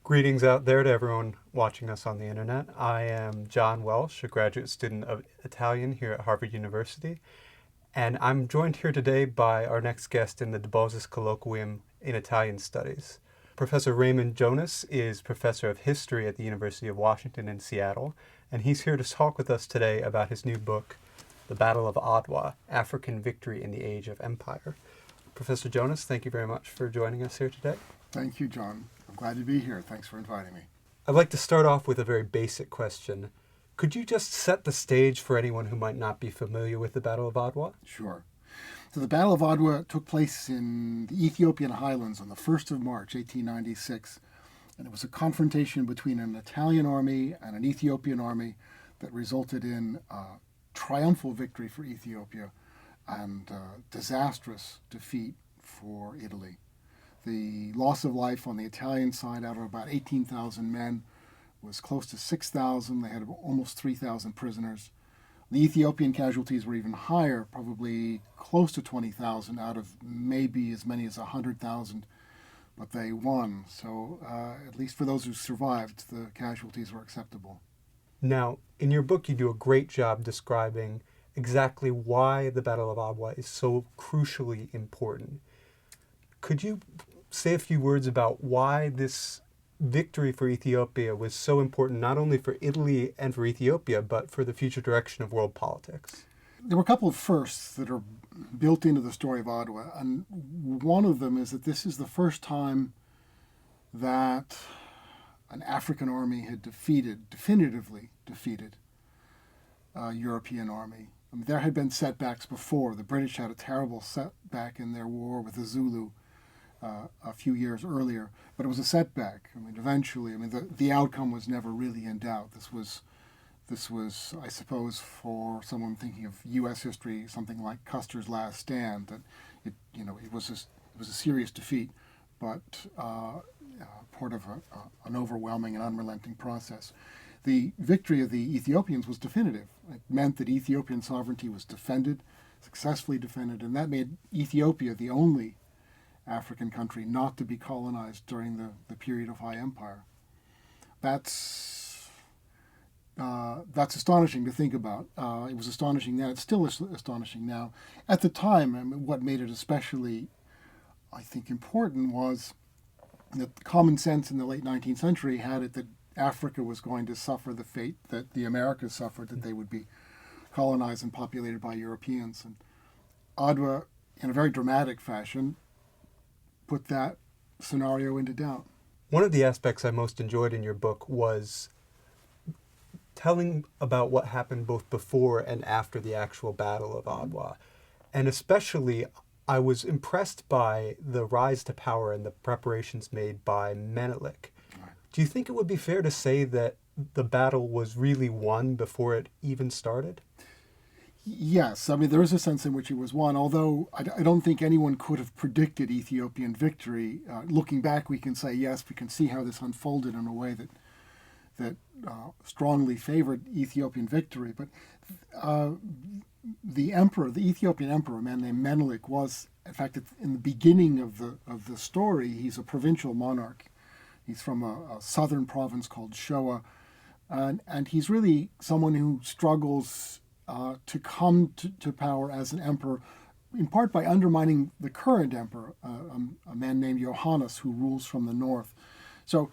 Greetings out there to everyone watching us on the internet. I am John Welsh, a graduate student of Italian here at Harvard University, and I'm joined here today by our next guest in the De Bosis Colloquium in Italian Studies. Professor Raymond Jonas is professor of history at the University of Washington in Seattle, and he's here to talk with us today about his new book, The Battle of Adwa, African Victory in the Age of Empire. Professor Jonas, thank you very much for joining us here today. Thank you, John. I'm glad to be here. Thanks for inviting me. I'd like to start off with a very basic question. Could you just set the stage for anyone who might not be familiar with the Battle of Adwa? Sure. So the Battle of Adwa took place in the Ethiopian highlands on the 1st of March, 1896. And it was a confrontation between an Italian army and an Ethiopian army that resulted in a triumphal victory for Ethiopia and disastrous defeat for Italy. The loss of life on the Italian side, out of about 18,000 men, was close to 6,000. They had almost 3,000 prisoners. The Ethiopian casualties were even higher, probably close to 20,000 out of maybe as many as 100,000. But they won. So at least for those who survived, the casualties were acceptable. Now, in your book, you do a great job describing exactly why the Battle of Adwa is so crucially important. Could you say a few words about why this victory for Ethiopia was so important, not only for Italy and for Ethiopia, but for the future direction of world politics? There were a couple of firsts that are built into the story of Adwa, and one of them is that this is the first time that an African army had definitively defeated a European army. I mean, there had been setbacks before. The British had a terrible setback in their war with the Zulu a few years earlier, but it was a setback. I mean, eventually, the outcome was never really in doubt. This was, I suppose, for someone thinking of U.S. history, something like Custer's Last Stand. That it was a serious defeat, but part of an overwhelming and unrelenting process. The victory of the Ethiopians was definitive. It meant that Ethiopian sovereignty was defended, successfully defended, and that made Ethiopia the only African country not to be colonized during the period of High Empire. That's astonishing to think about. It was astonishing then. It's still astonishing now. At the time, what made it especially, I think, important was that common sense in the late 19th century had it that Africa was going to suffer the fate that the Americas suffered, that they would be colonized and populated by Europeans. And Adwa, in a very dramatic fashion, put that scenario into doubt. One of the aspects I most enjoyed in your book was telling about what happened both before and after the actual Battle of Adwa. And especially, I was impressed by the rise to power and the preparations made by Menelik. Do you think it would be fair to say that the battle was really won before it even started? Yes, there is a sense in which it was won, although I don't think anyone could have predicted Ethiopian victory. Looking back, we can say, yes, we can see how this unfolded in a way that strongly favored Ethiopian victory. But the Ethiopian emperor, a man named Menelik, was, in fact, in the beginning of the story, he's a provincial monarch. He's from a southern province called Shoa, and he's really someone who struggles to come to power as an emperor, in part by undermining the current emperor, a man named Johannes, who rules from the north. So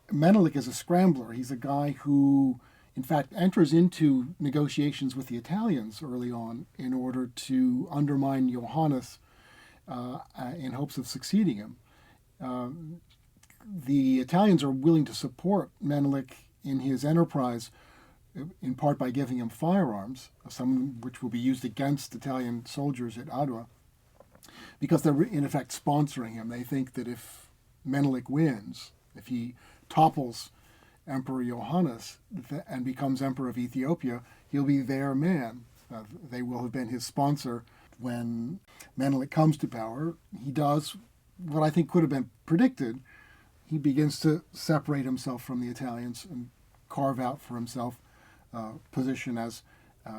Menelik is a scrambler. He's a guy who, in fact, enters into negotiations with the Italians early on in order to undermine Johannes in hopes of succeeding him. The Italians are willing to support Menelik in his enterprise, in part by giving him firearms, some which will be used against Italian soldiers at Adwa, because they're in effect sponsoring him. They think that if Menelik wins, if he topples Emperor Johannes and becomes Emperor of Ethiopia, he'll be their man. They will have been his sponsor. When Menelik comes to power, he does what I think could have been predicted. He begins to separate himself from the Italians and carve out for himself position as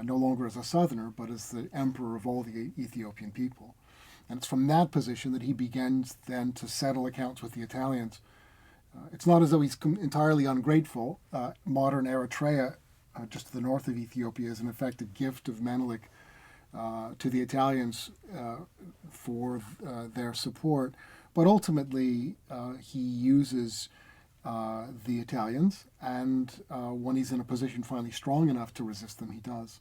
no longer as a southerner, but as the emperor of all the Ethiopian people. And it's from that position that he begins then to settle accounts with the Italians It's not as though he's entirely ungrateful. Modern Eritrea, just to the north of Ethiopia, is in effect a gift of Menelik to the Italians for their support. But ultimately, he uses the Italians, and when he's in a position finally strong enough to resist them, he does.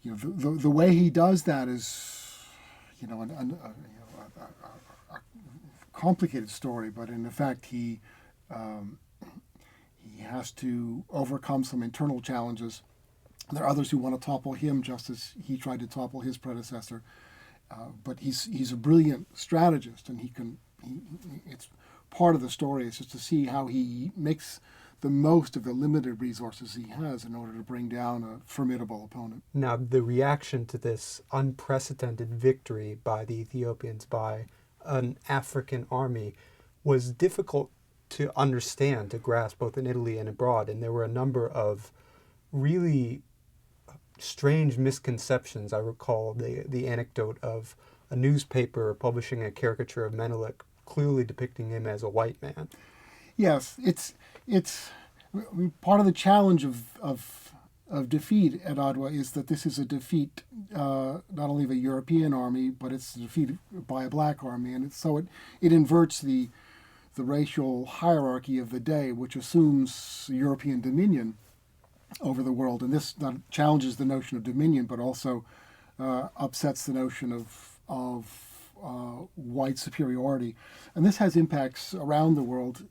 The way he does that is, a complicated story, but in effect, he has to overcome some internal challenges. There are others who want to topple him, just as he tried to topple his predecessor. But he's a brilliant strategist, and it's part of the story is just to see how he makes the most of the limited resources he has in order to bring down a formidable opponent. Now, the reaction to this unprecedented victory by the Ethiopians, by an African army, was difficult to understand, to grasp, both in Italy and abroad. And there were a number of really strange misconceptions. I recall the anecdote of a newspaper publishing a caricature of Menelik, clearly depicting him as a white man. Yes, it's part of the challenge of defeat at Adwa is that this is a defeat not only of a European army, but it's a defeat by a black army, and it inverts the racial hierarchy of the day, which assumes European dominion over the world, and this not challenges the notion of dominion, but also upsets the notion of white superiority, and this has impacts around the world.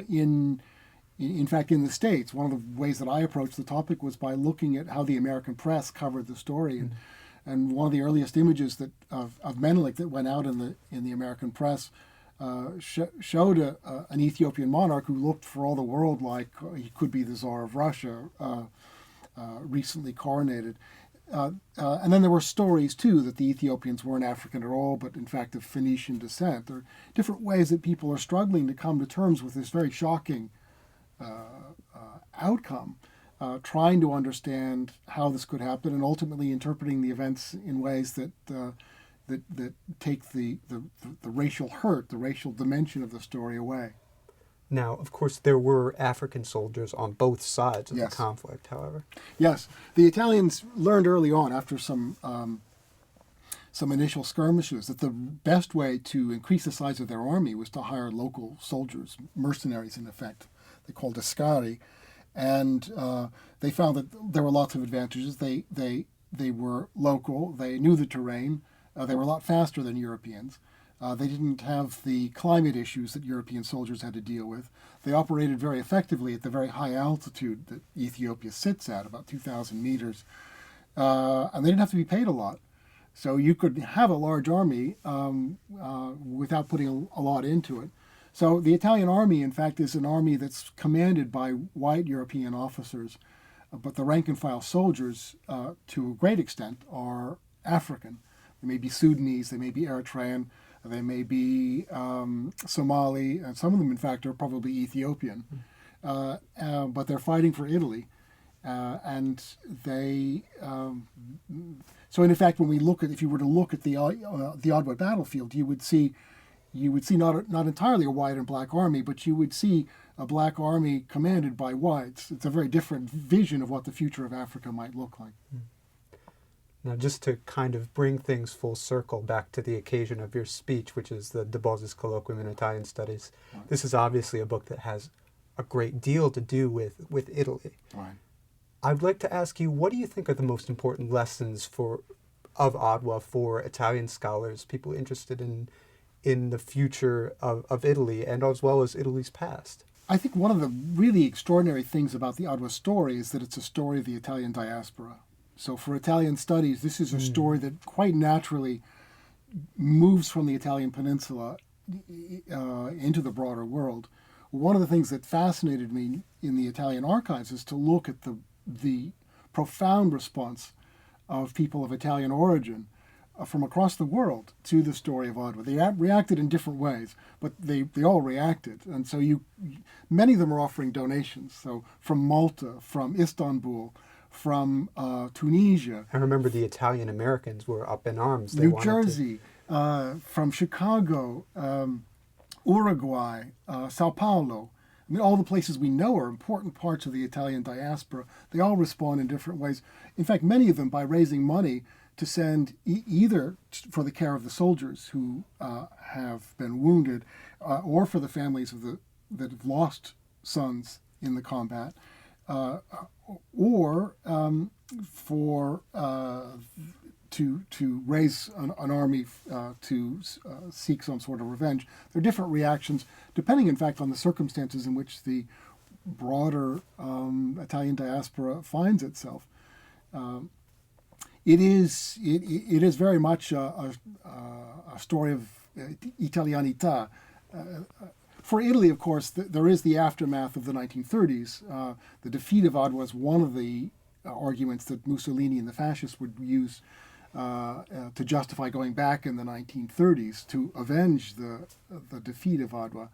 In fact, in the States, one of the ways that I approached the topic was by looking at how the American press covered the story, and one of the earliest images of Menelik that went out in the American press showed an Ethiopian monarch who looked for all the world like he could be the Tsar of Russia, recently coronated. And then there were stories, too, that the Ethiopians weren't African at all, but in fact of Phoenician descent. There are different ways that people are struggling to come to terms with this very shocking outcome, trying to understand how this could happen, and ultimately interpreting the events in ways that take the racial hurt, the racial dimension of the story away. Now, of course, there were African soldiers on both sides of Yes. the conflict, however. Yes, the Italians learned early on, after some initial skirmishes, that the best way to increase the size of their army was to hire local soldiers, mercenaries in effect. They called Ascari, and they found that there were lots of advantages. They were local. They knew the terrain. They were a lot faster than Europeans. They didn't have the climate issues that European soldiers had to deal with. They operated very effectively at the very high altitude that Ethiopia sits at, about 2,000 meters. And they didn't have to be paid a lot. So you could have a large army without putting a lot into it. So the Italian army, in fact, is an army that's commanded by white European officers. But the rank-and-file soldiers, to a great extent, are African. They may be Sudanese, they may be Eritrean, they may be Somali, and some of them, in fact, are probably Ethiopian. But they're fighting for Italy. And they... so, in effect, if you were to look at the Adwa battlefield, you would see not entirely a white and black army, but you would see a black army commanded by whites. It's a very different vision of what the future of Africa might look like. Now, just to kind of bring things full circle back to the occasion of your speech, which is the De Bos's Colloquium in Italian Studies, Right. This is obviously a book that has a great deal to do with Italy. Right. I'd like to ask you, what do you think are the most important lessons of Adwa for Italian scholars, people interested in the future of Italy, and as well as Italy's past? I think one of the really extraordinary things about the Adwa story is that it's a story of the Italian diaspora. So for Italian studies, this is a story that quite naturally moves from the Italian peninsula into the broader world. One of the things that fascinated me in the Italian archives is to look at the profound response of people of Italian origin from across the world to the story of Adwa. They reacted in different ways, but they all reacted. And so many of them are offering donations. So from Malta, from Istanbul, from Tunisia. I remember the Italian Americans were up in arms. New Jersey, from Chicago, Uruguay, Sao Paulo. I mean, all the places we know are important parts of the Italian diaspora. They all respond in different ways. In fact, many of them by raising money to send either for the care of the soldiers who have been wounded, or for the families of that have lost sons in the combat, or for to raise an army to seek some sort of revenge. There are different reactions, depending, in fact, on the circumstances in which the broader Italian diaspora finds itself. It is very much a story of Italianità. For Italy, of course, there is the aftermath of the 1930s. The defeat of Adwa is one of the arguments that Mussolini and the fascists would use to justify going back in the 1930s to avenge the defeat of Adwa.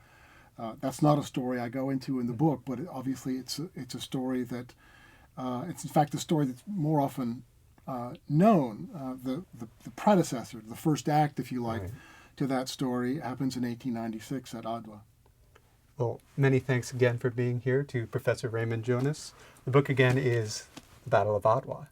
That's not a story I go into in the book, but obviously it's a story that it's in fact a story that's more often known. The predecessor, the first act, if you like, to that story happens in 1896 at Adwa. Well, many thanks again for being here to Professor Raymond Jonas. The book again is The Battle of Adwa.